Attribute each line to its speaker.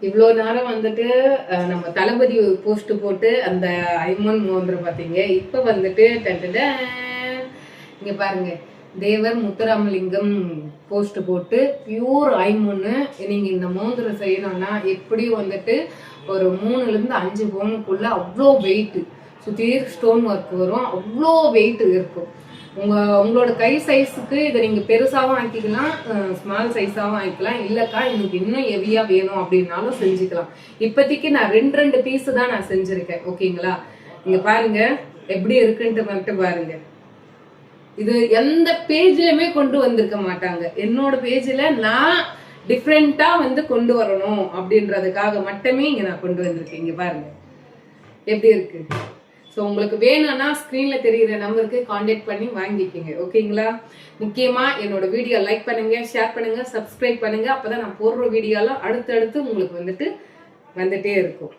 Speaker 1: இவ்வளோ நேரம் வந்துட்டு நம்ம தளபதி போஸ்ட் போட்டு அந்த ஐமன் மோந்திரம் பார்த்தீங்க. இப்போ வந்துட்டு இங்க பாருங்க, தேவர் முத்துராமலிங்கம் போஸ்ட் போட்டு பியூர் ஐமொன்னு. நீங்க இந்த மோந்திரம் செய்யணும்னா எப்படி வந்துட்டு ஒரு 3-5 பவுனுக்குள்ள அவ்வளோ வெயிட், சுற்றி ஸ்டோன் ஒர்க் வரும், அவ்வளோ வெயிட் இருக்கும். உங்களோட கை சைஸுக்கு இதை நீங்க பெருசாவும் ஆக்கிக்கலாம், ஸ்மால் சைஸாவும் ஆக்கிக்கலாம். இல்லக்கா எனக்கு இன்னும் ஹெவியா வேணும் அப்படின்னாலும் செஞ்சுக்கலாம். இப்போதைக்கு நான் 2 பீஸ் தான் நான் செஞ்சிருக்கேன். ஓகேங்களா, இங்க பாருங்க எப்படி இருக்குன்ட்டு மட்டும் பாருங்க. இது எந்த பேஜ்லயுமே கொண்டு வந்திருக்க மாட்டாங்க. என்னோட பேஜ்ல நான் டிஃப்ரெண்டா கொண்டு வரணும் அப்படின்றதுக்காக மட்டுமே இங்க நான் கொண்டு வந்திருக்கேன். இங்க பாருங்க எப்படி இருக்கு. ஸோ உங்களுக்கு வேணும்னா ஸ்க்ரீன்ல தெரிகிற நம்பருக்கு கான்டாக்ட் பண்ணி வாங்கிக்கோங்க. ஓகேங்களா, முக்கியமா என்னோட வீடியோ லைக் பண்ணுங்க, ஷேர் பண்ணுங்க, சப்ஸ்கிரைப் பண்ணுங்க. அப்பதான் நான் போடுற வீடியோலாம் அடுத்தடுத்து உங்களுக்கு வந்துட்டே இருக்கும்.